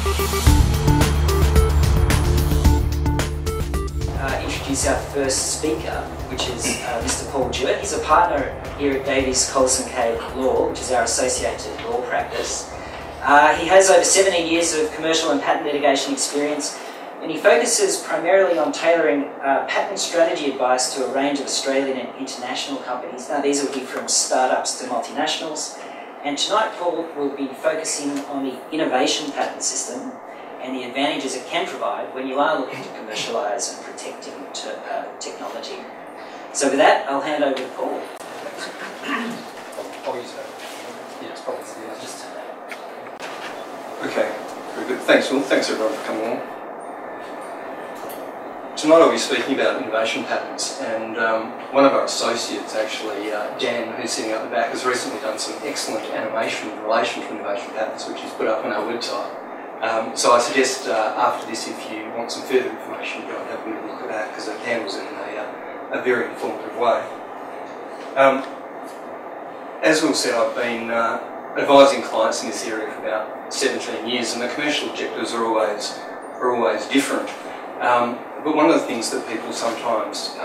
Introduce our first speaker, which is Mr. Paul Dewar. He's a partner here at Davies Collison Cave Law, which is our associated law practice. He has over 17 years of commercial and patent litigation experience, and he focuses primarily on tailoring patent strategy advice to a range of Australian and international companies. Now, these will be from startups to multinationals. And tonight, Paul will be focusing on the innovation patent system and the advantages it can provide when you are looking to commercialise and protecting technology. So with that, I'll hand over to Paul. I'll use that. Yes, probably. Okay, very good. Thanks, Will. Thanks everyone for coming along. Tonight I'll be speaking about innovation patents, and one of our associates, actually, Dan, who's sitting up the back, has recently done some excellent animation in relation to innovation patents, which he's put up on our website. So I suggest after this, if you want some further information, go and have a look at that, because it handles it in a very informative way. As Will said, I've been advising clients in this area for about 17 years, and the commercial objectives are always different. But one of the things that people sometimes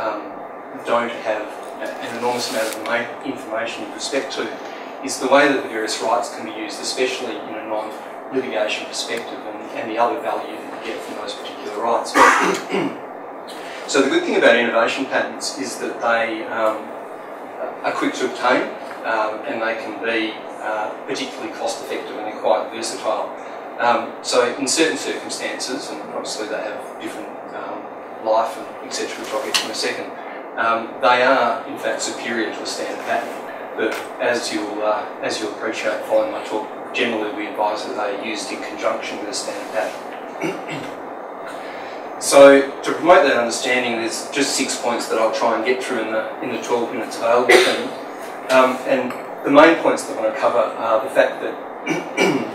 don't have an enormous amount of information with respect to is the way that the various rights can be used, especially in a non-litigation perspective, and the other value that you get from those particular rights. So the good thing about innovation patents is that they are quick to obtain, and they can be particularly cost-effective, and they're quite versatile. So in certain circumstances, and obviously they have different life and etc., which I'll get to in a second, they are in fact superior to a standard patent. But as you'll appreciate following my talk, generally we advise that they are used in conjunction with a standard patent. So to promote that understanding, there's just 6 points that I'll try and get through in the 12 minutes available to me. And the main points that I want to cover are the fact that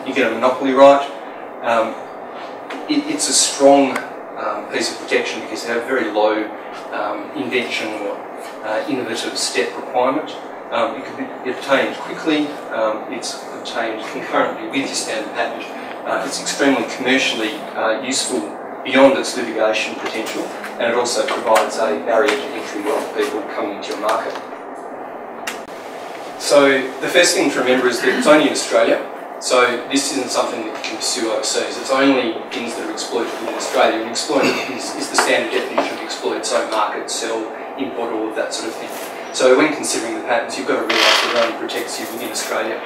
you get a monopoly right. It's a strong piece of protection because they have very low invention or innovative step requirement. It can be obtained quickly. It's obtained concurrently with your standard patent. It's extremely commercially useful beyond its litigation potential, and it also provides a barrier to entry of people coming into your market. So the first thing to remember is that it's only in Australia, so this isn't something that you can pursue overseas. It's only things that are exploited within Australia, and exploit is the standard definition of exploit, so market, sell, import, all of that sort of thing. So when considering the patents, you've got to realise that it only protects you within Australia.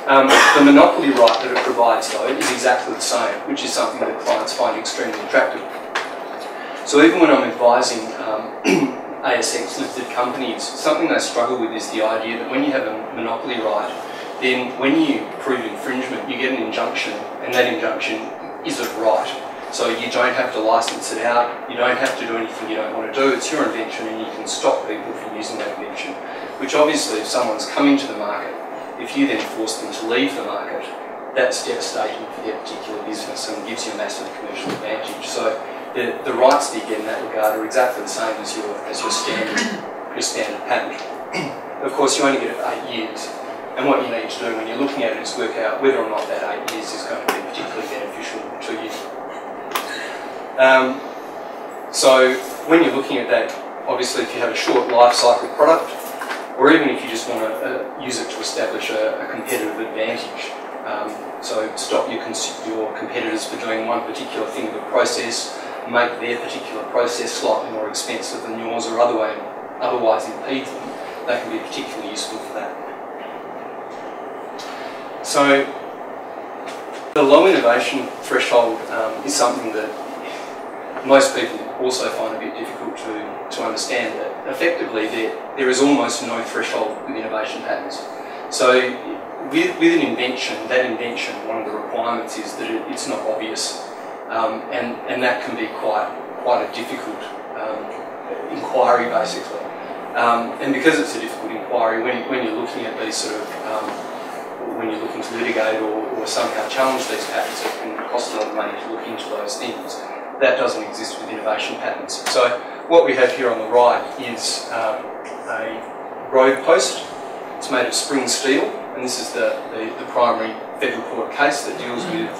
The monopoly right that it provides, though, is exactly the same, which is something that clients find extremely attractive. So even when I'm advising ASX-listed companies, something they struggle with is the idea that when you have a monopoly right, then when you prove infringement, you get an injunction, and that injunction is of right. So you don't have to license it out, you don't have to do anything you don't want to do, it's your invention, and you can stop people from using that invention. Which obviously, if someone's coming to the market, if you then force them to leave the market, that's devastating for their particular business and gives you a massive commercial advantage. So the rights that you get in that regard are exactly the same as your standard patent. Of course, you only get it for 8 years, and what you need to do when you're looking at it is work out whether or not that 8 years is going to be particularly beneficial to you. So when you're looking at that, obviously if you have a short life cycle product, or even if you just want to use it to establish a competitive advantage, so stop your competitors for doing one particular thing of a process, make their particular process slightly more expensive than yours, or otherwise impede them, they can be particularly useful for that. So the low innovation threshold is something that most people also find a bit difficult to understand. That effectively there is almost no threshold with innovation patents. So with an invention, one of the requirements is that it's not obvious, and that can be quite a difficult inquiry, basically. And because it's a difficult inquiry, when you're looking at these sort of when you're looking to litigate or somehow challenge these patents, it can cost a lot of money to look into those things. That doesn't exist with innovation patents. So what we have here on the right is a road post. It's made of spring steel, and this is the primary federal court case that deals with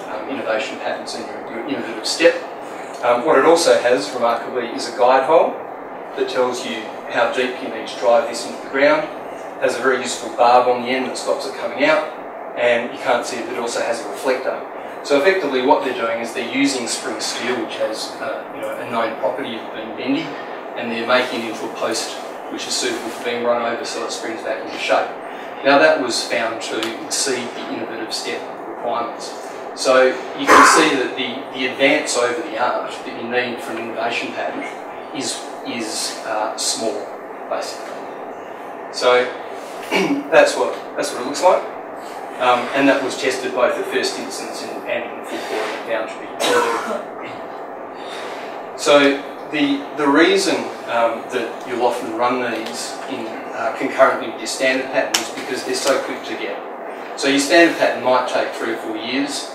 innovation patents in your innovative step. What it also has, remarkably, is a guide hole that tells you how deep you need to drive this into the ground. It has a very useful barb on the end that stops it coming out, and you can't see it, but it also has a reflector. So effectively what they're doing is they're using spring steel, which has a known property of being bendy, and they're making it into a post which is suitable for being run over so it springs back into shape. Now that was found to exceed the innovative step requirements. So you can see that the advance over the art that you need for an innovation patent is small, basically. So that's what it looks like. And that was tested both at first instance and in full court and found to be positive. So the reason that you'll often run these in concurrently with your standard patent is because they're so quick to get. So your standard patent might take 3 or 4 years,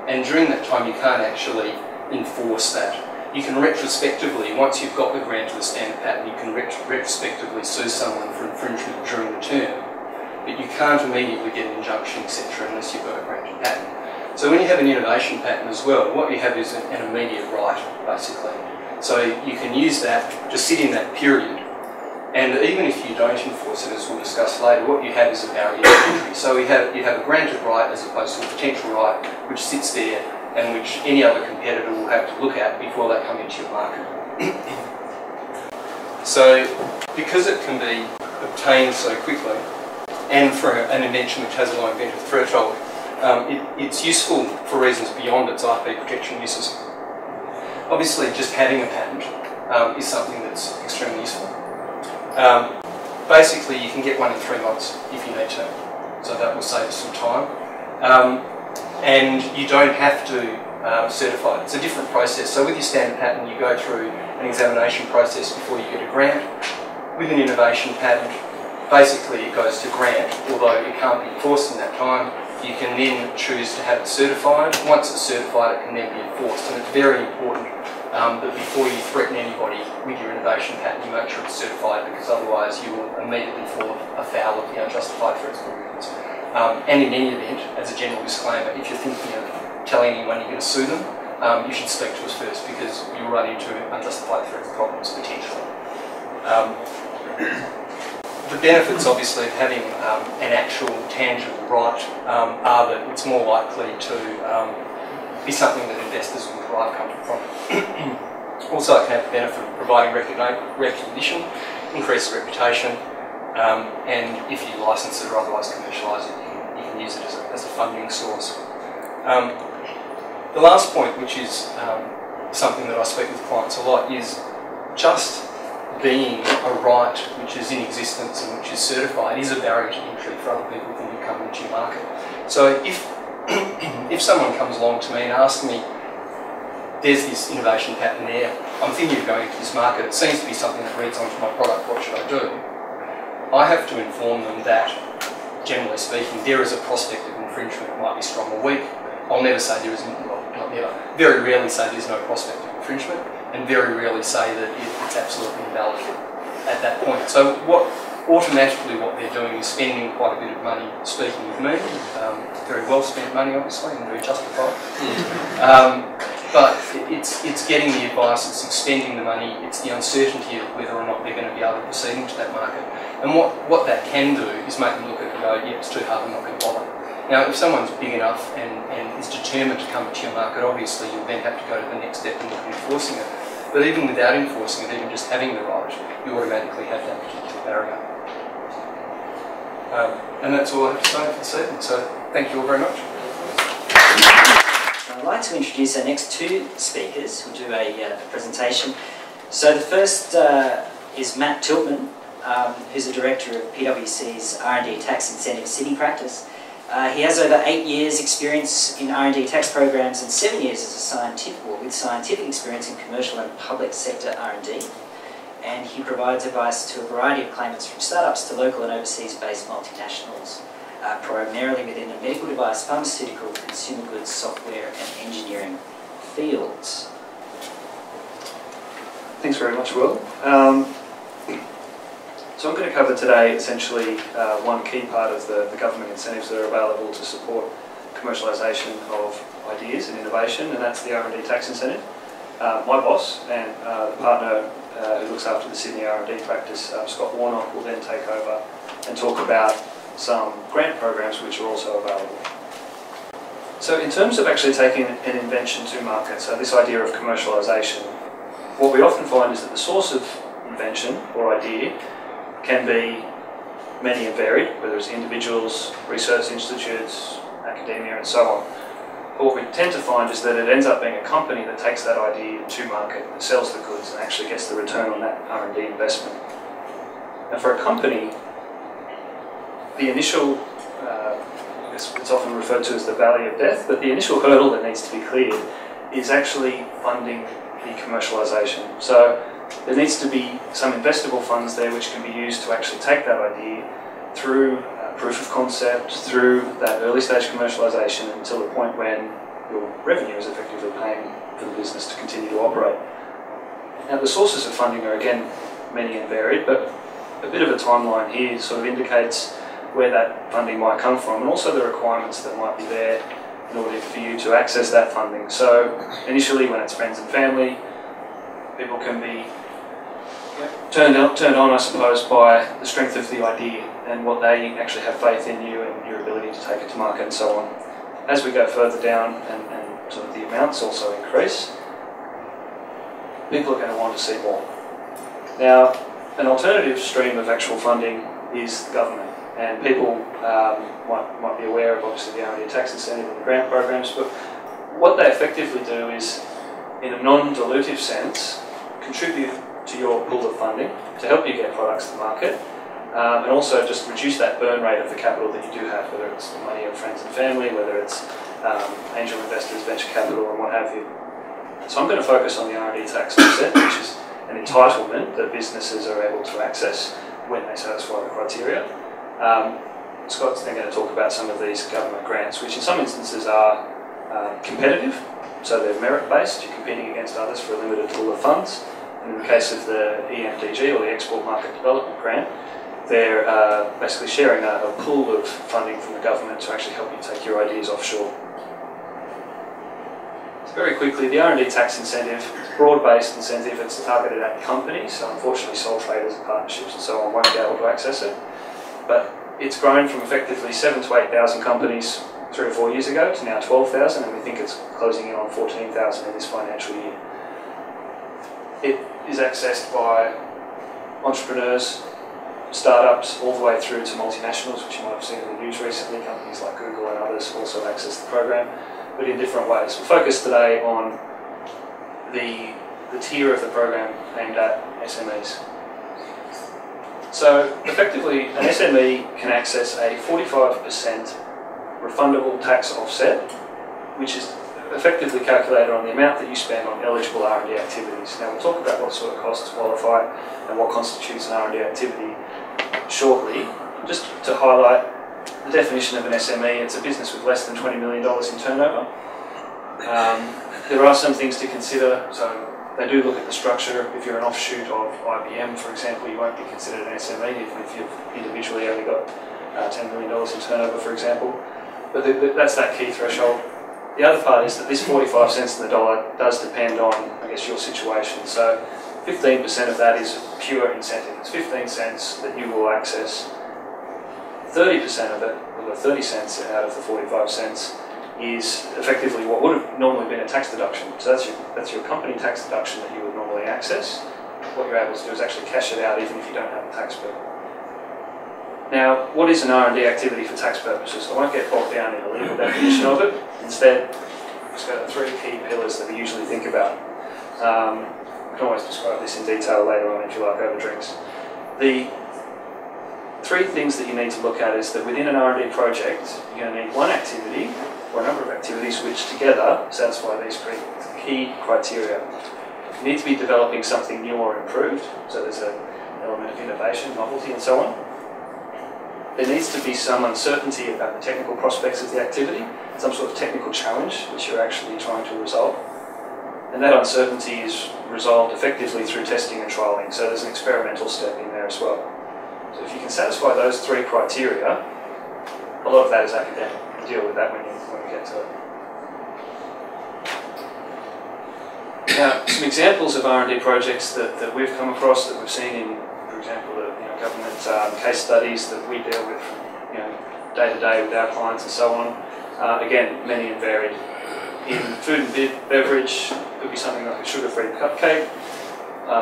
and during that time you can't actually enforce that. You can retrospectively, once you've got the grant of the standard patent, you can retrospectively sue someone for infringement during the term. But you can't immediately get an injunction, etc., unless you've got a granted patent. So when you have an innovation patent as well, what you have is an immediate right, basically. So you can use that to sit in that period, and even if you don't enforce it, as we'll discuss later, what you have is a barrier to entry. So you have a granted right as opposed to a potential right, which sits there and which any other competitor will have to look at before they come into your market. So because it can be obtained so quickly, and for an invention which has a low inventive threshold, it's useful for reasons beyond its IP protection uses. Obviously, just having a patent is something that's extremely useful. Basically, you can get one in 3 months if you need to, so that will save us some time. And you don't have to certify it. It's a different process. So with your standard patent, you go through an examination process before you get a grant. With an innovation patent, basically it goes to grant, although it can't be enforced in that time. You can then choose to have it certified. Once it's certified, it can then be enforced. And it's very important that before you threaten anybody with your innovation patent, you make sure it's certified, because otherwise you will immediately fall afoul of the unjustified threats provisions. And in any event, as a general disclaimer, if you're thinking of telling anyone you're going to sue them, you should speak to us first, because you'll run into unjustified threats problems potentially. The benefits, obviously, of having an actual tangible right are that it's more likely to be something that investors will derive comfort from. Also, it can have the benefit of providing recognition, increased reputation, and if you license it or otherwise commercialise it, you can use it as a funding source. The last point, which is something that I speak with clients a lot, is just being a right which is in existence and which is certified is a barrier to entry for other people when you come into your market. So if someone comes along to me and asks me, there's this innovation patent there, I'm thinking of going into this market, it seems to be something that reads onto my product, what should I do? I have to inform them that, generally speaking, there is a prospect of infringement. It might be strong or weak. I'll never say there isn't, well, not never, very rarely say there's no prospect of infringement, and very rarely say that it's absolutely invalid at that point. So automatically what they're doing is spending quite a bit of money speaking with me, very well spent money obviously, and very justified. But it's getting the advice, it's expending the money, it's the uncertainty of whether or not they're going to be able to proceed into that market. And what that can do is make them look at it and go, yeah, it's too hard, I'm not going to bother. Now, if someone's big enough and is determined to come into your market, obviously you'll then have to go to the next step and look at enforcing it. But even without enforcing it, even just having the right, you automatically have that particular barrier. And that's all I have to say for this evening, so thank you all very much. I'd like to introduce our next 2 speakers who will do a presentation. So the first is Matt Tiltman, who's the director of PwC's R&D Tax Incentive City practice. He has over 8 years experience in R&D tax programs and 7 years with scientific experience in commercial and public sector R&D. And he provides advice to a variety of claimants, from startups to local and overseas based multinationals, primarily within the medical device, pharmaceutical, consumer goods, software and engineering fields. Thanks very much, Will. So I'm going to cover today essentially one key part of the government incentives that are available to support commercialisation of ideas. ideas and innovation, and that's the R&D tax incentive. My boss and the partner who looks after the Sydney R&D practice, Scott Warnock, will then take over and talk about some grant programs which are also available. So in terms of actually taking an invention to market, so this idea of commercialisation, what we often find is that the source of invention or idea can be many and varied, whether it's individuals, research institutes, academia and so on. But what we tend to find is that it ends up being a company that takes that idea to market, that sells the goods and actually gets the return on that R&D investment. And for a company, the initial, it's often referred to as the valley of death, but the initial hurdle that needs to be cleared is actually funding the commercialisation. So there needs to be some investable funds there which can be used to actually take that idea through proof of concept, through that early stage commercialisation until the point when your revenue is effectively paying for the business to continue to operate. Now the sources of funding are again many and varied, but a bit of a timeline here sort of indicates where that funding might come from and also the requirements that might be there in order for you to access that funding. So initially when it's friends and family, people can be turned on, I suppose, by the strength of the idea and what they actually have faith in you and your ability to take it to market and so on. As we go further down and sort of the amounts also increase, people are going to want to see more. Now, an alternative stream of actual funding is the government, and people might be aware of obviously the R&D tax incentive and the grant programs, but what they effectively do is, in a non-dilutive sense, contribute to your pool of funding to help you get products to market, and also just reduce that burn rate of the capital that you do have, whether it's the money of friends and family, whether it's angel investors, venture capital, and what have you. So I'm going to focus on the R&D tax offset, which is an entitlement that businesses are able to access when they satisfy the criteria. Scott's then going to talk about some of these government grants, which in some instances are competitive, so they're merit-based, you're competing against others for a limited pool of funds. And in the case of the EMDG, or the Export Market Development Grant, they're basically sharing a pool of funding from the government to actually help you take your ideas offshore. So very quickly, the R&D tax incentive, it's a broad-based incentive, it's targeted at companies, so unfortunately sole traders and partnerships and so on won't be able to access it. But it's grown from effectively 7,000 to 8,000 companies 3 or 4 years ago to now 12,000, and we think it's closing in on 14,000 in this financial year. It is accessed by entrepreneurs, startups, all the way through to multinationals, which you might have seen in the news recently. Companies like Google and others also access the program, but in different ways. We'll focus today on the tier of the program aimed at SMEs. So effectively, an SME can access a 45% refundable tax offset, which is effectively calculated on the amount that you spend on eligible R&D activities. Now we'll talk about what sort of costs qualify and what constitutes an R&D activity shortly. Just to highlight the definition of an SME, it's a business with less than $20 million in turnover. There are some things to consider, so they do look at the structure. If you're an offshoot of IBM, for example, you won't be considered an SME even if you've individually only got $10 million in turnover, for example. But that's that key threshold. The other part is that this 45 cents in the dollar does depend on, I guess, your situation. So 15% of that is pure incentive. It's 15 cents that you will access. 30% of it, or 30 cents out of the 45 cents, is effectively what would have normally been a tax deduction. So that's your company tax deduction that you would normally access. What you're able to do is actually cash it out even if you don't have a tax bill. Now, what is an R&D activity for tax purposes? I won't get bogged down in the legal definition of it. Instead, let's go to 3 key pillars that we usually think about. I can always describe this in detail later on if you like over drinks. The 3 things that you need to look at is that within an R&D project, you're going to need one activity or a number of activities which together satisfy these 3 key criteria. You need to be developing something new or improved, so there's an element of innovation, novelty and so on. There needs to be some uncertainty about the technical prospects of the activity, some sort of technical challenge which you're actually trying to resolve. And that uncertainty is resolved effectively through testing and trialling, so there's an experimental step in there as well. So if you can satisfy those 3 criteria, a lot of that is academic. We'll deal with that when we get to it. some examples of R&D projects that we've come across, that we've seen in, for example, the government case studies that we deal with day to day with our clients and so on. Again, many and varied. In food and beverage, it could be something like a sugar-free cupcake,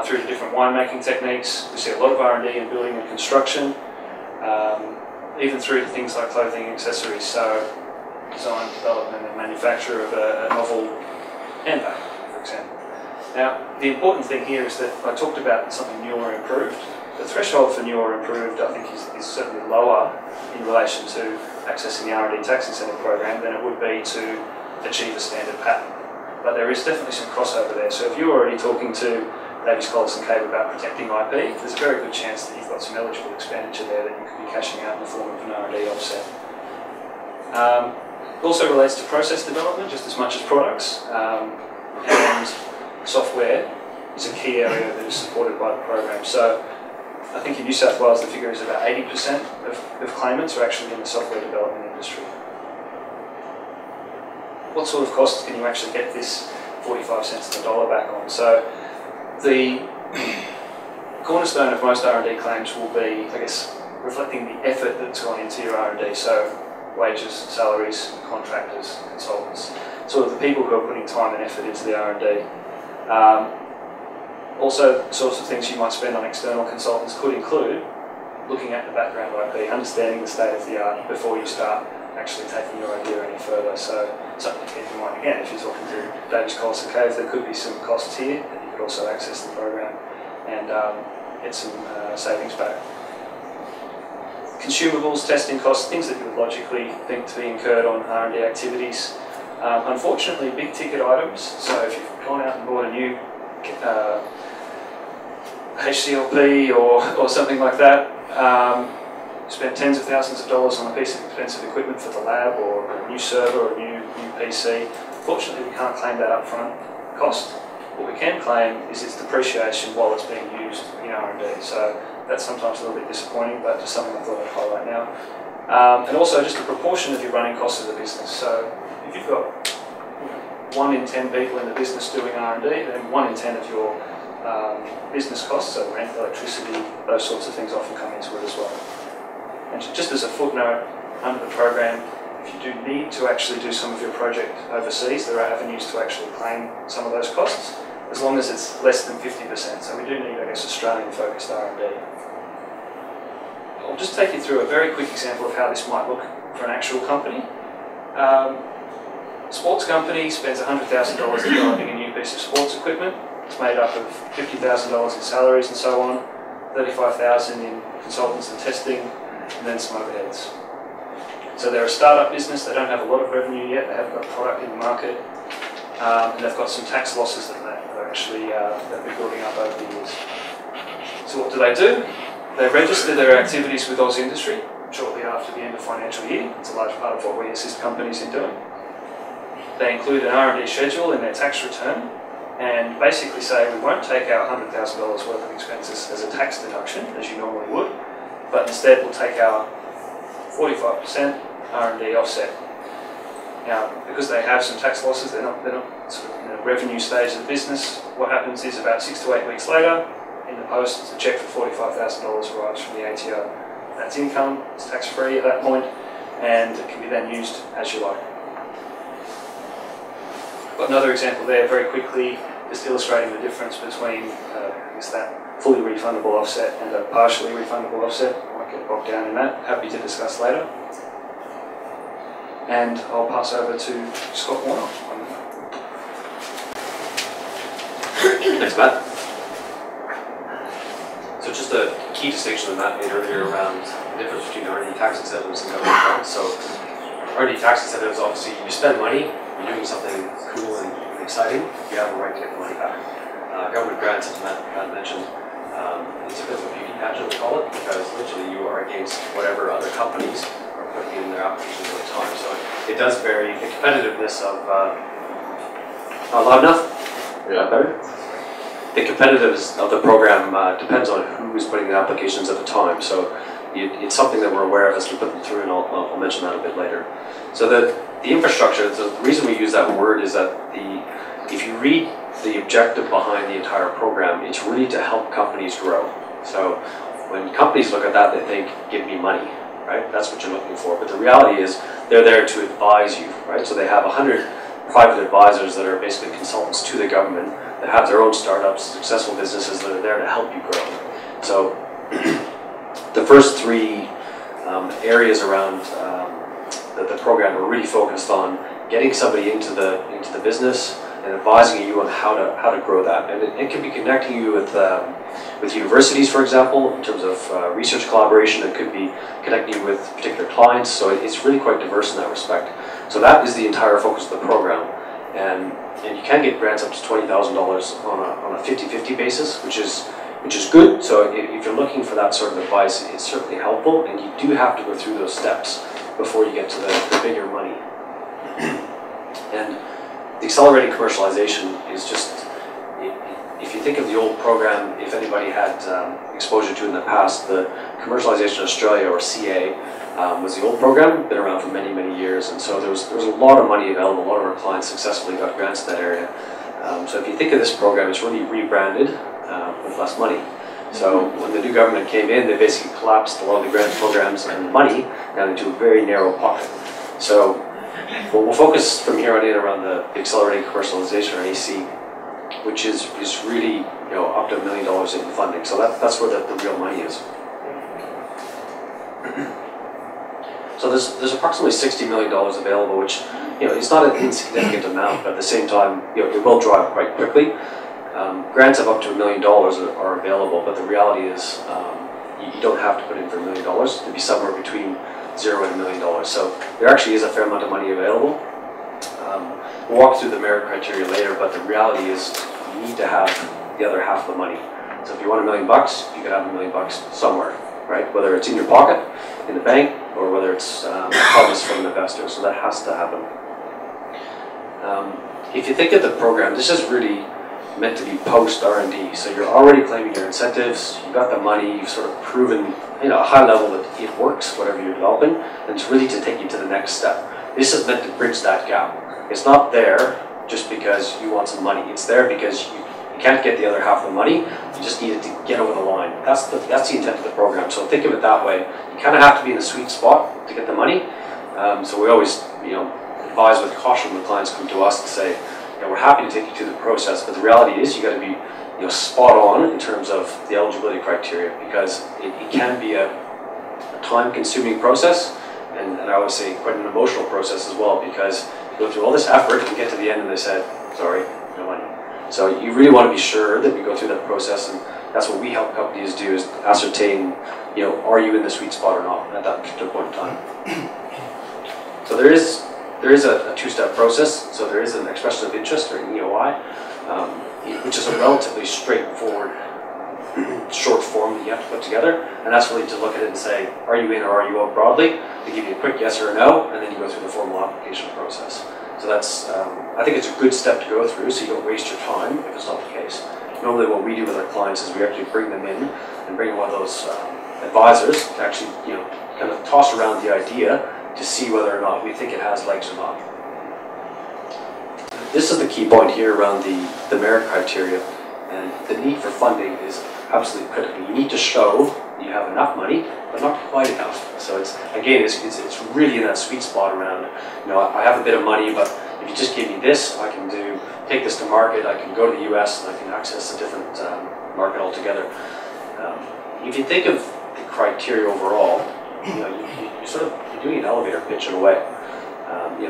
through to different winemaking techniques. We see a lot of R&D in building and construction, even through to things like clothing and accessories, so design, development and manufacture of a novel handbag, for example. Now, the important thing here is that I talked about something new or improved. The threshold for new or improved, I think, is certainly lower in relation to accessing the R&D tax incentive program than it would be to achieve a standard patent. But there is definitely some crossover there. So if you're already talking to Davies Collison Cave about protecting IP, there's a very good chance that you've got some eligible expenditure there that you could be cashing out in the form of an R&D offset. It also relates to process development just as much as products, and software is a key area that is supported by the program. So I think in New South Wales the figure is about 80% of claimants are actually in the software development industry. What sort of costs can you actually get this 45 cents on the dollar back on? So the cornerstone of most R&D claims will be, I guess, reflecting the effort that's gone into your R&D. So wages, salaries, contractors, consultants, sort of the people who are putting time and effort into the R&D. Also, the sorts of things you might spend on external consultants could include looking at the background IP, understanding the state of the art before you start actually taking your idea any further. So something to keep in mind. Again, if you're talking to Davies Collison Cave, there could be some costs here, and you could also access the program and get some savings back. Consumables, testing costs, things that you would logically think to be incurred on R&D activities. Unfortunately, big ticket items, so if you've gone out and bought a new HCLP or something like that, spent tens of thousands of dollars on a piece of expensive equipment for the lab, or a new server or a new PC. Fortunately, we can't claim that upfront cost. What we can claim is its depreciation while it's being used in R&D. So that's sometimes a little bit disappointing, but just something I thought I'd highlight now. And also just a proportion of your running costs of the business. So if you've got 1 in 10 people in the business doing R&D, then 1 in 10 of your business costs, so rent, electricity, those sorts of things often come into it as well. And just as a footnote, under the program, if you do need to actually do some of your project overseas, there are avenues to actually claim some of those costs, as long as it's less than 50%. So we do need, I guess, Australian-focused R&D. I'll just take you through a very quick example of how this might look for an actual company. Sports company spends $100,000 developing a new piece of sports equipment. It's made up of $50,000 in salaries and so on, $35,000 in consultants and testing, and then some overheads. So they're a startup business, they don't have a lot of revenue yet, they haven't got a product in the market, and they've got some tax losses that they're actually they've been building up over the years. So what do? They register their activities with Oz Industry shortly after the end of financial year. It's a large part of what we assist companies in doing. They include an R&D schedule in their tax return, and basically say we won't take our $100,000 worth of expenses as a tax deduction, as you normally would, but instead we'll take our 45% R&D offset. Now, because they have some tax losses, they're not sort of in the revenue stage of the business. What happens is about 6 to 8 weeks later, in the post, it's a cheque for $45,000 arrives from the ATO. That's income, it's tax-free at that point, and it can be then used as you like. Got another example there, very quickly, just illustrating the difference between I guess that fully refundable offset and a partially refundable offset. I won't get bogged down in that. Happy to discuss later. And I'll pass over to Scott Warner. Thanks, Matt. So just a key distinction that Matt made earlier around the difference between R&D tax incentives and government grants. So R&D tax incentives, obviously, you spend money, you're doing something cool and exciting, you have a right to get the money back. Government grants, as Matt mentioned, it's a bit of a beauty pageant, we call it, because literally you are against whatever other companies are putting in their applications at the time. So it does vary the competitiveness of... not loud enough? Yeah, better? The competitiveness of the program depends on who is putting the applications at the time. So it's something that we're aware of as we put them through, and I'll mention that a bit later. So the infrastructure, the reason we use that word is that if you read the objective behind the entire program. It's really to help companies grow. So when companies look at that, they think, give me money, right? That's what you're looking for. But the reality is they're there to advise you, right? So they have 100 private advisors that are basically consultants to the government that have their own startups, successful businesses that are there to help you grow. So the first three areas around the program are really focused on getting somebody into the business and advising you on how to grow that. And it can be connecting you with universities, for example, in terms of research collaboration. It could be connecting you with particular clients. So it's really quite diverse in that respect. So that is the entire focus of the program. And you can get grants up to $20,000 on a 50-50 basis, which is good. So if you're looking for that sort of advice, it's certainly helpful. And you do have to go through those steps before you get to the bigger money. And the accelerated commercialization is just, if you think of the old program, if anybody had exposure to it in the past, the Commercialisation Australia, or CA, was the old program, been around for many, many years. And so there was a lot of money available. A lot of our clients successfully got grants in that area. So if you think of this program, it's really rebranded with less money. So when the new government came in, they basically collapsed a lot of the grant programs and the money down into a very narrow pocket. So we'll focus from here on in around the accelerated commercialization, or AC, which is really, up to $1 million in funding. So that's where the real money is. So there's approximately $60 million available, which it's not an insignificant amount, but at the same time, it will dry up quite quickly. Grants of up to $1 million are available, but the reality is you don't have to put in for $1 million. It'd be somewhere between $0 and $1 million. So there actually is a fair amount of money available. We'll walk through the merit criteria later, but the reality is you need to have the other half of the money. So if you want $1 million, you could have $1 million somewhere, right? Whether it's in your pocket, in the bank, or whether it's funds from an investor. So that has to happen. If you think of the program, this is really meant to be post R&D. So you're already claiming your incentives, you've got the money, you've sort of proven, a high level that it works, whatever you're developing, and it's really to take you to the next step. This is meant to bridge that gap. It's not there just because you want some money. It's there because you can't get the other half of the money. You just need it to get over the line. That's the intent of the program. So think of it that way. You kind of have to be in the sweet spot to get the money. So we always, advise with caution when clients come to us to say, we're happy to take you through the process, but the reality is you got to be, spot on in terms of the eligibility criteria, because it can be a time-consuming process, and I always say quite an emotional process as well, because you go through all this effort and get to the end and they said, sorry, no money. So you really want to be sure that we go through that process, and that's what we help companies do, is ascertain, are you in the sweet spot or not at that particular point in time. So there is a two-step process. So there is an expression of interest, or EOI, which is a relatively straightforward short form that you have to put together, and that's really to look at it and say, are you in or are you out broadly? They give you a quick yes or a no, and then you go through the formal application process. So that's, I think it's a good step to go through, so you don't waste your time if it's not the case. Normally what we do with our clients is we actually bring them in and bring one of those advisors to actually, kind of toss around the idea to see whether or not we think it has legs or not. This is the key point here around the merit criteria, and the need for funding is absolutely critical. You need to show you have enough money, but not quite enough. So it's really in that sweet spot around, I have a bit of money, but if you just give me this, I can take this to market, I can go to the US, and I can access a different market altogether. If you think of the criteria overall, you're doing an elevator pitch in a way.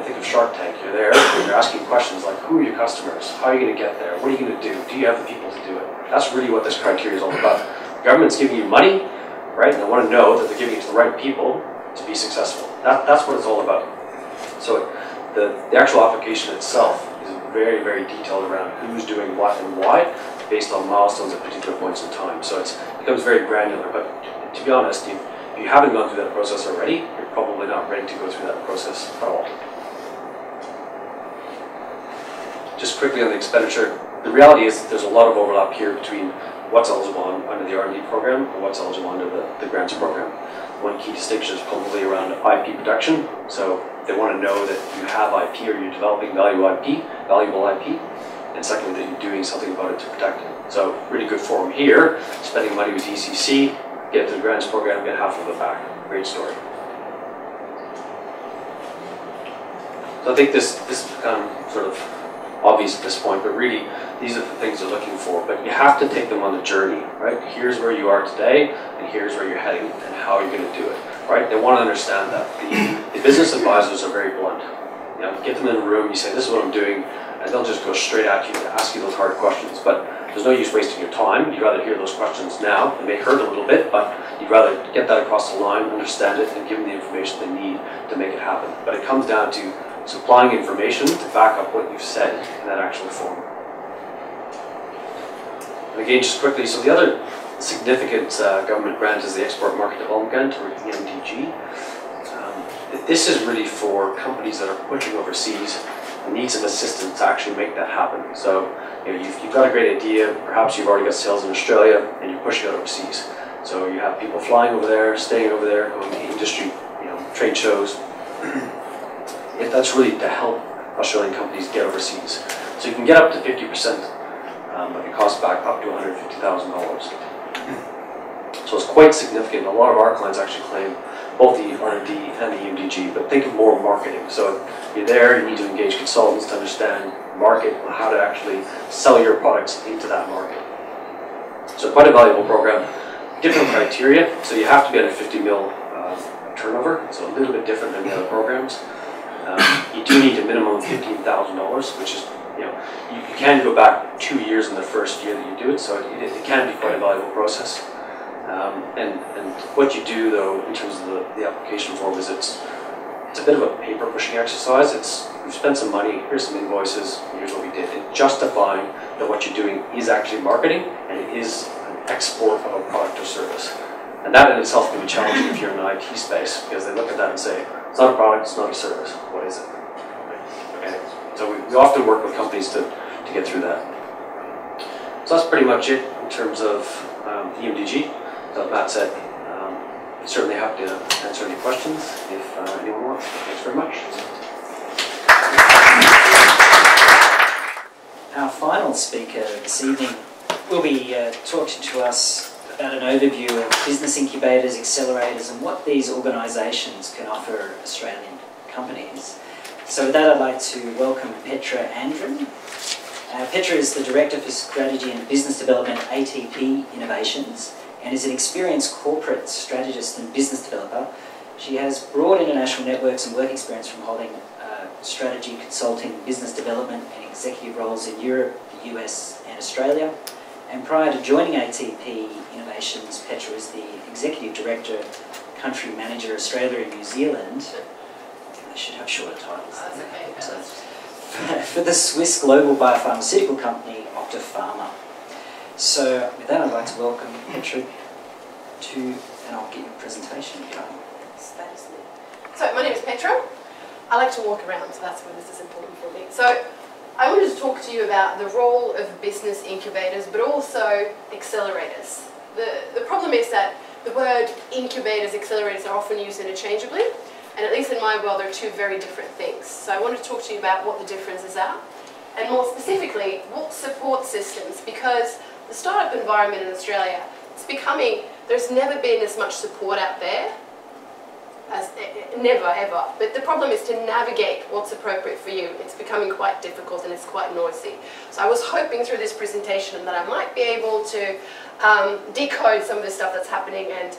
Think of Shark Tank. You're there, and you're asking questions like, who are your customers? How are you going to get there? What are you going to do? Do you have the people to do it? That's really what this criteria is all about. The government's giving you money, right? And they want to know that they're giving it to the right people to be successful. That's what it's all about. So the actual application itself is very, very detailed around who's doing what and why, based on milestones at particular points in time. So it becomes very granular. But to be honest, if you haven't gone through that process already, you're probably not ready to go through that process at all. Just quickly on the expenditure, the reality is that there's a lot of overlap here between what's eligible under the R&D program and what's eligible under the grants program. One key distinction is probably around IP protection. So they want to know that you have IP or you're developing valuable IP. and secondly, that you're doing something about it to protect it. So really good forum here, spending money with DCC, get to the grants program, get half of it back. Great story. So I think this has become sort of obvious at this point, but really these are the things they're looking for. But you have to take them on the journey, right? Here's where you are today, and here's where you're heading, and how you're going to do it, right? They want to understand that. The business advisors are very blunt. You know, get them in a room, you say, this is what I'm doing, and they'll just go straight at you to ask you those hard questions. But there's no use wasting your time. You'd rather hear those questions now. It may hurt a little bit, but you'd rather get that across the line, understand it, and give them the information they need to make it happen. But it comes down to supplying information to back up what you've said in that actual form. And again, just quickly, so the other significant government grant is the Export Market Development Grant, or EMDG. This is really for companies that are pushing overseas and need some assistance to actually make that happen. So you know, you've got a great idea, perhaps you've already got sales in Australia and you're pushing it overseas. So you have people flying over there, staying over there, going to industry, trade shows. If that's really to help Australian companies get overseas. So you can get up to 50% of your cost back, up to $150,000. So it's quite significant. A lot of our clients actually claim both the R&D and the EMDG, but think of more marketing. So you're there, you need to engage consultants to understand market and how to actually sell your products into that market. So quite a valuable program. Different criteria, so you have to be at a 50 mil turnover, so a little bit different than the other programs. You do need a minimum of $15,000, which is, you can go back 2 years in the first year that you do it, so it can be quite a valuable process. And what you do, though, in terms of the application form is it's a bit of a paper pushing exercise. We've spent some money, here's some invoices, here's what we did. And justifying that what you're doing is actually marketing and it is an export of a product or service. And that in itself can be challenging if you're in the IT space, because they look at that and say, it's not a product, it's not a service, what is it? Okay. So we often work with companies to get through that. So that's pretty much it in terms of EMDG. So Matt said, certainly happy to answer any questions if anyone wants. Thanks very much. Our final speaker this evening will be talking to us about an overview of business incubators, accelerators, and what these organisations can offer Australian companies. So with that, I'd like to welcome Petra Andren. Petra is the Director for Strategy and Business Development at ATP Innovations, and is an experienced corporate strategist and business developer. She has broad international networks and work experience from holding strategy, consulting, business development and executive roles in Europe, the US and Australia. And prior to joining ATP Innovations, Petra was the Executive Director, Country Manager, Australia and New Zealand. I should have shorter titles. That's okay. So, for the Swiss global biopharmaceutical company, Octapharma. So with that, I'd like to welcome Petra and I'll get your presentation going. That is me. So my name is Petra. I like to walk around, so that's why this is important for me. So I wanted to talk to you about the role of business incubators, but also accelerators. The problem is that the word incubators, accelerators are often used interchangeably, and at least in my world, they're two very different things. So I wanted to talk to you about what the differences are, and more specifically, what support systems, because the startup environment in Australia, it's becoming, there's never been as much support out there as never ever. But the problem is to navigate what's appropriate for you. It's becoming quite difficult and it's quite noisy. So I was hoping through this presentation that I might be able to decode some of the stuff that's happening and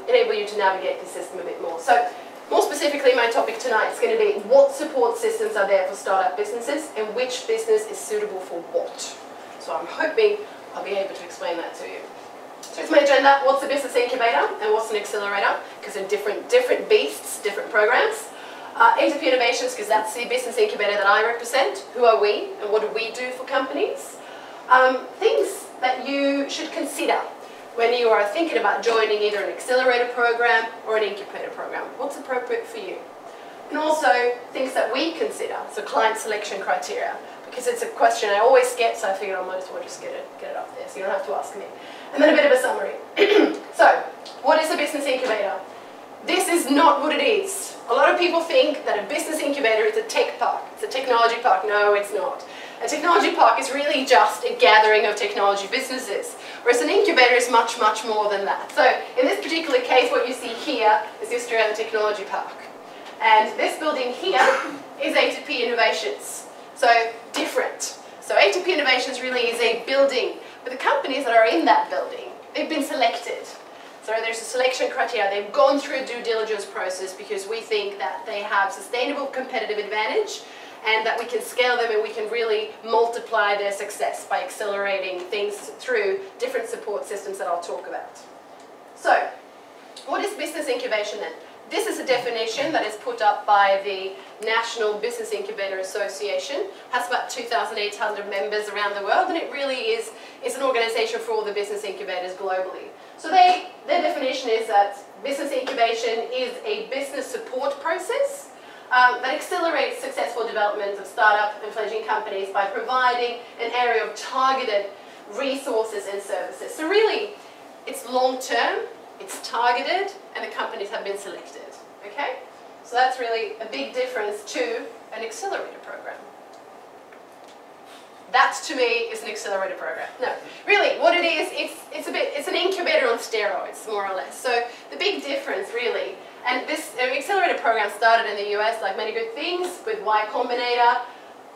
enable you to navigate the system a bit more. So more specifically, my topic tonight is going to be what support systems are there for startup businesses and which business is suitable for what. So I'm hoping I'll be able to explain that to you. So it's my agenda. What's a business incubator and what's an accelerator? Because they're different beasts, different programs. ATP Innovations, because that's the business incubator that I represent. Who are we and what do we do for companies? Things that you should consider when you are thinking about joining either an accelerator program or an incubator program. What's appropriate for you? And also things that we consider, so client selection criteria. Because it's a question I always get, so I figured I might as well just get it up there, so you don't have to ask me. And then a bit of a summary. So, what is a business incubator? This is not what it is. A lot of people think that a business incubator is a tech park. It's a technology park. No, it's not. A technology park is really just a gathering of technology businesses, whereas an incubator is much, much more than that. So in this particular case, what you see here is the Australian Technology Park. And this building here is ATP Innovations. So different. So ATP Innovations really is a building, but the companies that are in that building, they've been selected. So there's a selection criteria. They've gone through a due diligence process because we think that they have sustainable competitive advantage and that we can scale them and we can really multiply their success by accelerating things through different support systems that I'll talk about. So, what is business incubation then? This is a definition that is put up by the National Business Incubator Association. It has about 2,800 members around the world, and it really is an organisation for all the business incubators globally. So their definition is that business incubation is a business support process that accelerates successful development of startup and fledgling companies by providing an area of targeted resources and services. So really, it's long-term, it's targeted, and the companies have been selected. Okay? So that's really a big difference to an accelerator program. That, to me, is an accelerator program. No, really, what it is, it's an incubator on steroids, more or less. So the big difference, really, and this accelerator program started in the US, like many good things, with Y Combinator.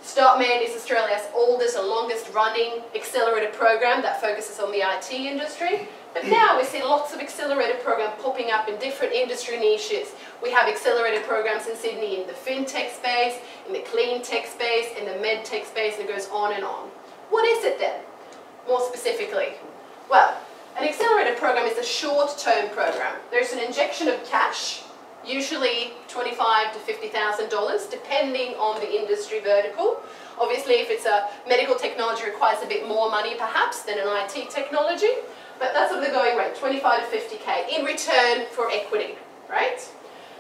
Startman is Australia's oldest and longest running accelerator program that focuses on the IT industry. But now we see lots of accelerator programs popping up in different industry niches. We have accelerator programs in Sydney in the fintech space, in the clean tech space, in the medtech space, and it goes on and on. What is it then, more specifically? Well, an accelerator program is a short-term program. There's an injection of cash, usually $25,000 to $50,000, depending on the industry vertical. Obviously, if it's a medical technology, it requires a bit more money, perhaps, than an IT technology. But that's sort of the going rate, 25 to 50K, in return for equity, right?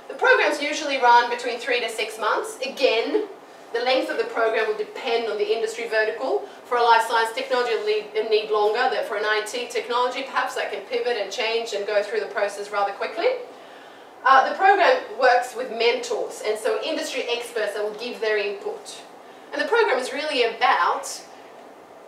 The programs usually run between 3 to 6 months. Again, the length of the program will depend on the industry vertical. For a life science technology, it'll need longer. Than for an IT technology, perhaps that can pivot and change and go through the process rather quickly. The program works with mentors, and so industry experts that will give their input. And the program is really about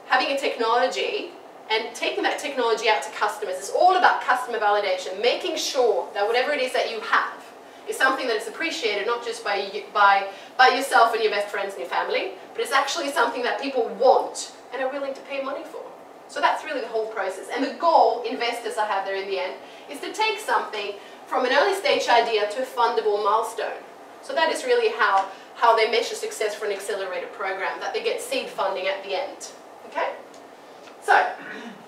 having a technology and taking that technology out to customers. It's all about customer validation, making sure that whatever it is that you have is something that is appreciated not just by yourself and your best friends and your family, but it's actually something that people want and are willing to pay money for. So that's really the whole process. And the goal, investors I have there in the end, is to take something from an early stage idea to a fundable milestone. So that is really how they measure success for an accelerator program, that they get seed funding at the end. Okay? So,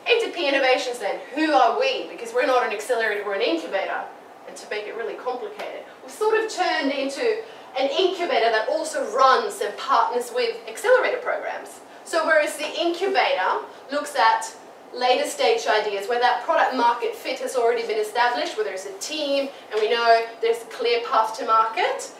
ATP Innovations then, who are we? Because we're not an accelerator, we're an incubator. And to make it really complicated, we've sort of turned into an incubator that also runs and partners with accelerator programs. So whereas the incubator looks at later stage ideas where that product market fit has already been established, where there's a team and we know there's a clear path to market,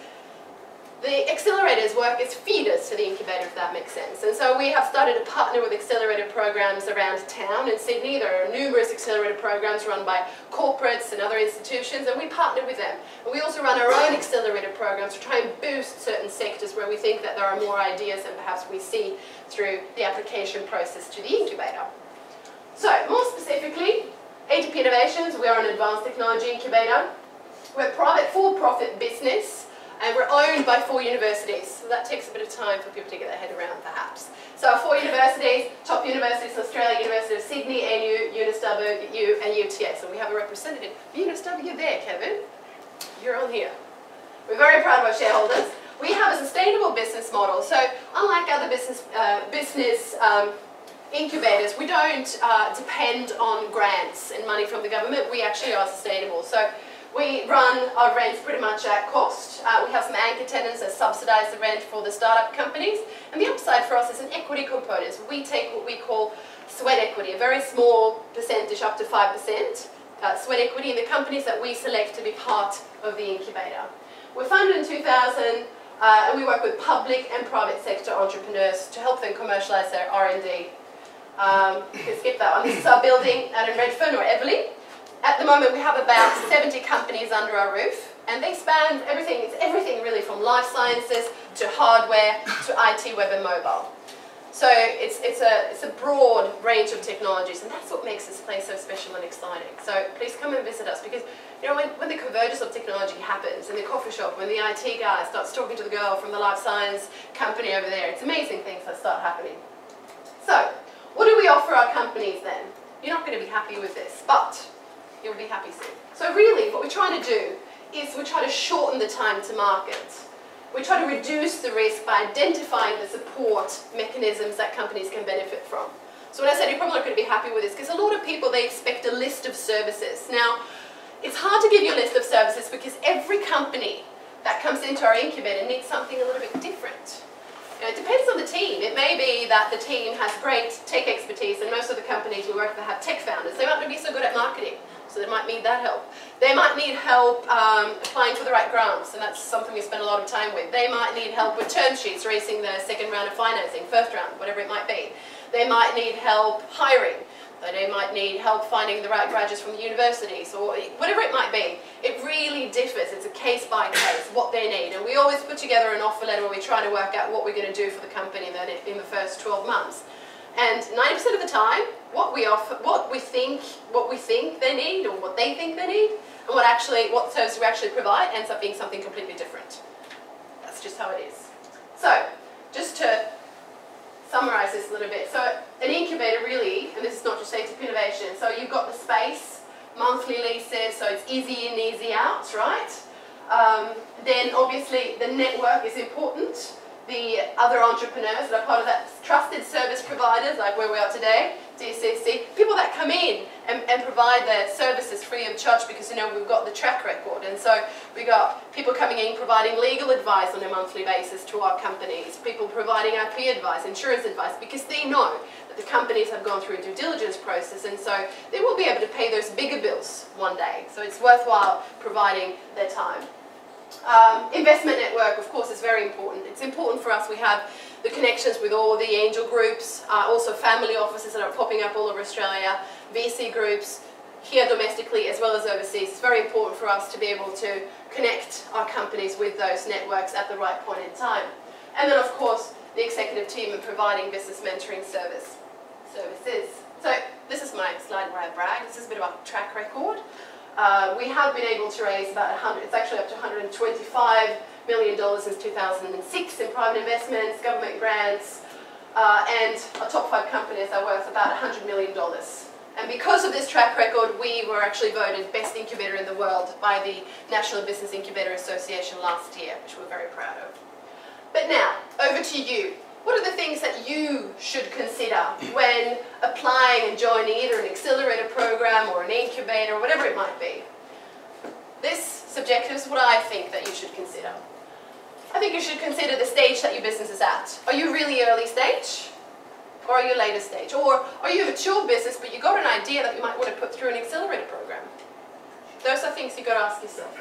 the accelerators work as feeders to the incubator, if that makes sense. And so we have started to partner with accelerator programs around town in Sydney. There are numerous accelerator programs run by corporates and other institutions, and we partner with them. And we also run our own accelerator programs to try and boost certain sectors where we think that there are more ideas than perhaps we see through the application process to the incubator. So, more specifically, ATP Innovations, we are an advanced technology incubator. We're a private for-profit business, and we're owned by 4 universities. So that takes a bit of time for people to get their head around, perhaps. So our 4 universities, top universities in Australia, University of Sydney, ANU, UNSW, and UTS. And we have a representative. UNSW there, Kevin. You're on here. We're very proud of our shareholders. We have a sustainable business model. So unlike other business incubators, we don't depend on grants and money from the government. We actually are sustainable. So we run our rents pretty much at cost. We have some anchor tenants that subsidise the rent for the startup companies. And the upside for us is an equity component. So we take what we call sweat equity, a very small percentage, up to 5%, sweat equity in the companies that we select to be part of the incubator. We're funded in 2000, and we work with public and private sector entrepreneurs to help them commercialise their R&D. You can skip that one. This is our building out in Redfern or Everleigh. At the moment, we have about 70 companies under our roof, and they span everything. It's everything really from life sciences to hardware to IT, web and mobile. So it's a broad range of technologies, and that's what makes this place so special and exciting. So please come and visit us, because you know, when the convergence of technology happens in the coffee shop, when the IT guy starts talking to the girl from the life science company over there, it's amazing things that start happening. So what do we offer our companies then? You're not going to be happy with this, but you'll be happy soon. So really what we're trying to do is we try to shorten the time to market. We try to reduce the risk by identifying the support mechanisms that companies can benefit from. So when I said you're probably not going to be happy with this, because a lot of people, they expect a list of services. Now, it's hard to give you a list of services because every company that comes into our incubator needs something a little bit different. You know, it depends on the team. It may be that the team has great tech expertise, and most of the companies we work with have tech founders. They might not be so good at marketing, so they might need that help. They might need help applying for the right grants, and that's something we spend a lot of time with. They might need help with term sheets, raising their second round of financing, first round, whatever it might be. They might need help hiring. They might need help finding the right graduates from the universities, or whatever it might be. It really differs. It's a case by case, what they need. And we always put together an offer letter where we try to work out what we're going to do for the company in the first 12 months. And 90% of the time, what we offer, what we think they need, or what they think they need, and what service we actually provide ends up being something completely different. That's just how it is. So, just to summarise this a little bit. So, an incubator really, and this is not just ATP Innovations, so you've got the space, monthly leases, so it's easy in, easy out, right? Then obviously the network is important. The other entrepreneurs that are part of that, trusted service providers, like where we are today, DCC, people that come in and provide their services free of charge, because you know we've got the track record, and so we got people coming in providing legal advice on a monthly basis to our companies, people providing IP advice, insurance advice, because they know that the companies have gone through a due diligence process, and so they will be able to pay those bigger bills one day, so it's worthwhile providing their time. Investment network, of course, is very important. It's important for us. We have the connections with all the angel groups, also family offices that are popping up all over Australia, VC groups here domestically as well as overseas. It's very important for us to be able to connect our companies with those networks at the right point in time. And then, of course, the executive team and providing business mentoring services. So this is my slide where I brag. This is a bit of our track record. We have been able to raise about it's actually up to $125 million since 2006 in private investments, government grants, and our top 5 companies are worth about $100 million. And because of this track record, we were actually voted best incubator in the world by the National Business Incubator Association last year, which we're very proud of. But now, over to you. What are the things that you should consider when applying and joining either an accelerator program or an incubator, or whatever it might be? This subjective is what I think that you should consider. I think you should consider the stage that your business is at. Are you really early stage? Or are you later stage? Or are you a mature business but you got an idea that you might want to put through an accelerator program? Those are things you've got to ask yourself.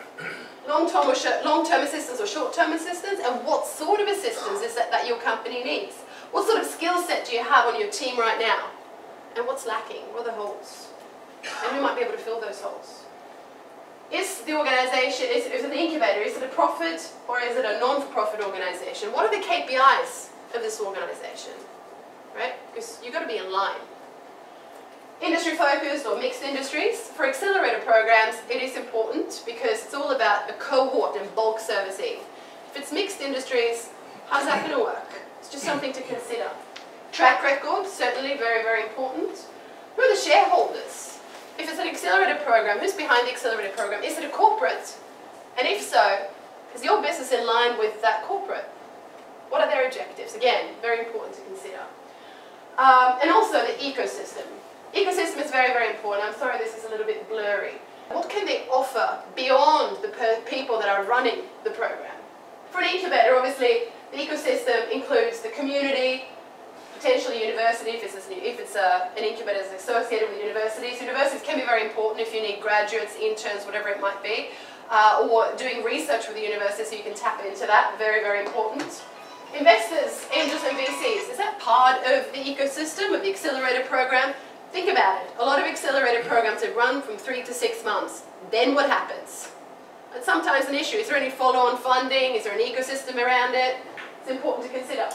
Long-term assistance or short-term assistance, and what sort of assistance is that your company needs? What sort of skill set do you have on your team right now? And what's lacking? What are the holes? And who might be able to fill those holes? Is the organisation, is it an incubator, is it a profit or is it a non-for-profit organisation? What are the KPIs of this organisation? Right? Because you've got to be in line. Industry focused or mixed industries. For accelerator programs, it is important because it's all about a cohort and bulk servicing. If it's mixed industries, how's that going to work? It's just something to consider. Track record, certainly very, very important. Who are the shareholders? If it's an accelerator program, who's behind the accelerator program? Is it a corporate? And if so, is your business in line with that corporate? What are their objectives? Again, very important to consider. And also the ecosystem. Ecosystem is very, very important. I'm sorry this is a little bit blurry. What can they offer beyond the people that are running the program? For an incubator, obviously, the ecosystem includes the community, potentially university, if it's an incubator that's associated with universities. Universities can be very important if you need graduates, interns, whatever it might be, or doing research with the university so you can tap into that. Very, very important. Investors, angels and VCs, is that part of the ecosystem of the accelerator program? Think about it. A lot of accelerator programs have run from 3 to 6 months. Then what happens? It's sometimes an issue. Is there any follow-on funding? Is there an ecosystem around it? It's important to consider.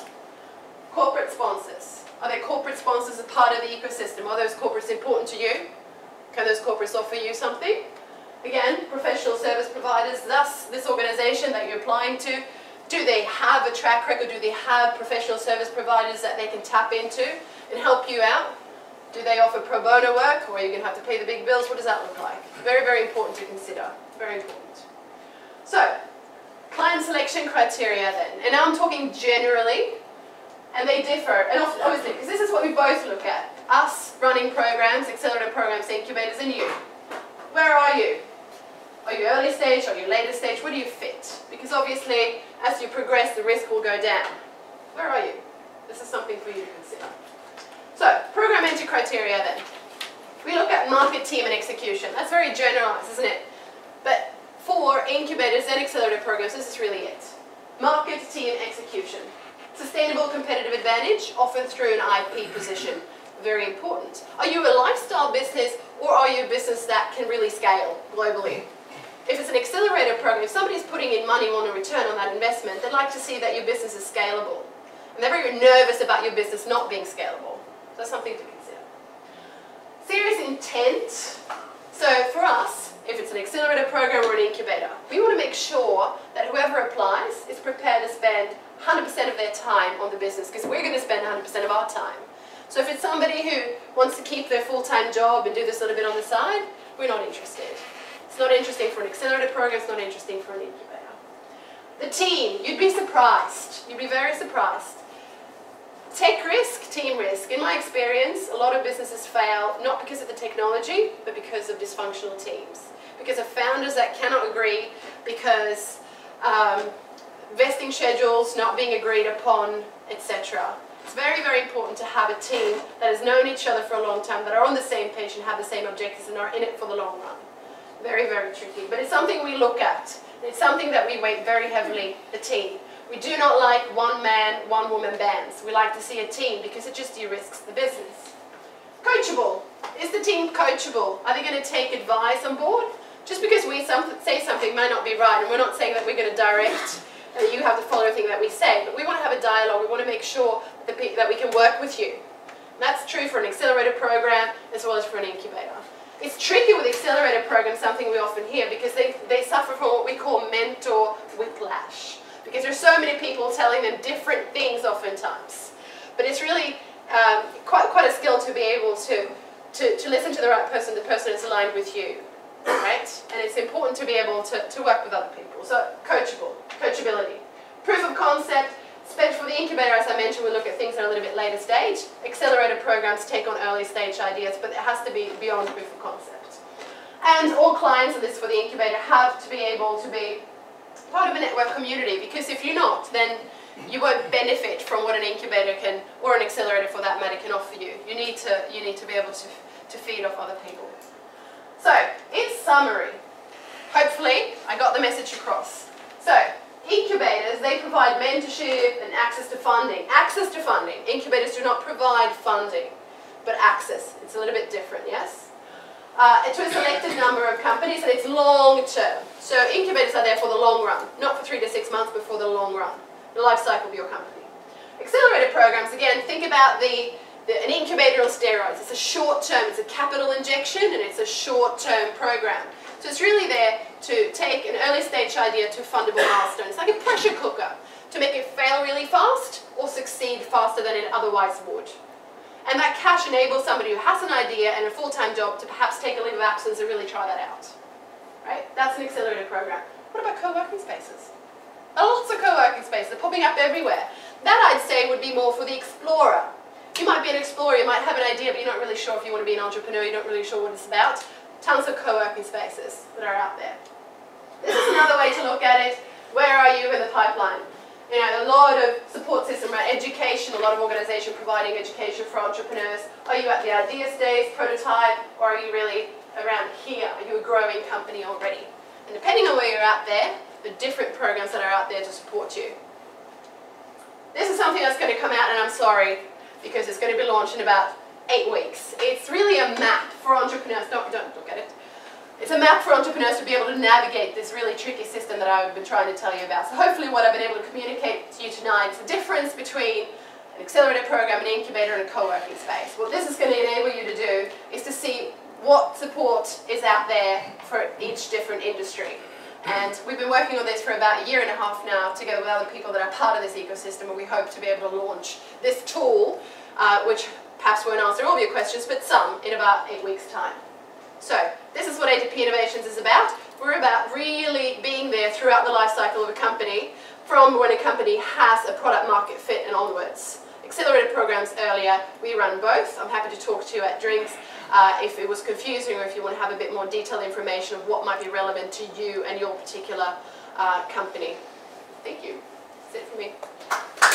Corporate sponsors. Are there corporate sponsors a part of the ecosystem? Are those corporates important to you? Can those corporates offer you something? Again, professional service providers, thus this organisation that you're applying to, do they have a track record? Do they have professional service providers that they can tap into and help you out? Do they offer pro bono work, or are you going to have to pay the big bills? What does that look like? Very, very important to consider. Very important. So, client selection criteria then. And now I'm talking generally, and they differ. And obviously, because this is what we both look at. Us running programs, accelerator programs, incubators, and you. Where are you? Are you early stage? Are you later stage? Where do you fit? Because obviously, as you progress, the risk will go down. Where are you? This is something for you to consider. So, program entry criteria then. We look at market, team, and execution. That's very generalized, isn't it? But for incubators and accelerator programs, this is really it. Market, team, execution. Sustainable competitive advantage, often through an IP position. Very important. Are you a lifestyle business, or are you a business that can really scale globally? If it's an accelerator program, if somebody's putting in money and want a return on that investment, they'd like to see that your business is scalable. And they're very nervous about your business not being scalable. So that's something to consider. Serious intent. So for us, if it's an accelerator program or an incubator, we want to make sure that whoever applies is prepared to spend 100% of their time on the business, because we're going to spend 100% of our time. So if it's somebody who wants to keep their full-time job and do this little bit on the side, we're not interested. It's not interesting for an accelerator program, it's not interesting for an incubator. The team, you'd be surprised. You'd be very surprised. Tech risk, team risk. In my experience, a lot of businesses fail not because of the technology, but because of dysfunctional teams. Because of founders that cannot agree, because vesting schedules not being agreed upon, etc. It's very, very important to have a team that has known each other for a long time, that are on the same page and have the same objectives and are in it for the long run. Very, very tricky. But it's something we look at. It's something that we weight very heavily, the team. We do not like one-man, one-woman bands. We like to see a team because it just de-risks the business. Coachable. Is the team coachable? Are they going to take advice on board? Just because we say something may not be right, and we're not saying that we're going to direct, you have to follow everything that we say, but we want to have a dialogue. We want to make sure that we can work with you. And that's true for an accelerator program as well as for an incubator. It's tricky with accelerator programs, something we often hear, because they suffer from what we call mentor whiplash. Because there's so many people telling them different things oftentimes. But it's really quite a skill to be able to listen to the right person, the person that's aligned with you. Right? And it's important to be able to work with other people. So, coachability. Proof of concept. For the incubator, as I mentioned, we look at things that are a little bit later stage. Accelerator programs take on early stage ideas, but it has to be beyond proof of concept. And all clients, and this is for the incubator, have to be able to be part of a network community, because if you're not, then you won't benefit from what an incubator can, or an accelerator for that matter, can offer you. You need to be able to feed off other people. So, in summary, hopefully I got the message across. So, incubators, they provide mentorship and access to funding. Access to funding. Incubators do not provide funding, but access. It's a little bit different, yes? To a selected number of companies, and it's long term. So incubators are there for the long run, not for 3 to 6 months, but for the long run, the life cycle of your company. Accelerator programs, again, think about an incubator on steroids. It's a short term, it's a capital injection, and it's a short term program. So it's really there to take an early stage idea to fundable milestones. It's like a pressure cooker to make it fail really fast or succeed faster than it otherwise would. And that cash enables somebody who has an idea and a full-time job to perhaps take a leave of absence and really try that out. Right? That's an accelerator program. What about co-working spaces? Lots of co-working spaces are popping up everywhere. That, I'd say, would be more for the explorer. You might be an explorer, you might have an idea, but you're not really sure if you want to be an entrepreneur, you're not really sure what it's about. Tons of co-working spaces that are out there. This is another way to look at it. Where are you in the pipeline? You know, a lot of support system around education, a lot of organisations providing education for entrepreneurs. Are you at the idea stage, prototype, or are you really around here? Are you a growing company already? And depending on where you're at there, the different programs that are out there to support you. This is something that's going to come out, and I'm sorry, because it's going to be launched in about 8 weeks. It's really a map for entrepreneurs. Don't look at it. It's a map for entrepreneurs to be able to navigate this really tricky system that I've been trying to tell you about. So hopefully what I've been able to communicate to you tonight is the difference between an accelerator program, an incubator, and a co-working space. What this is going to enable you to do is to see what support is out there for each different industry. And we've been working on this for about 1.5 years now, together with other people that are part of this ecosystem, and we hope to be able to launch this tool, which perhaps won't answer all of your questions, but some, in about 8 weeks' time. So, this is what ATP Innovations is about. We're about really being there throughout the life cycle of a company, from when a company has a product market fit and onwards. Accelerator programs earlier, we run both. I'm happy to talk to you at drinks if it was confusing, or if you want to have a bit more detailed information of what might be relevant to you and your particular company. Thank you. That's it for me.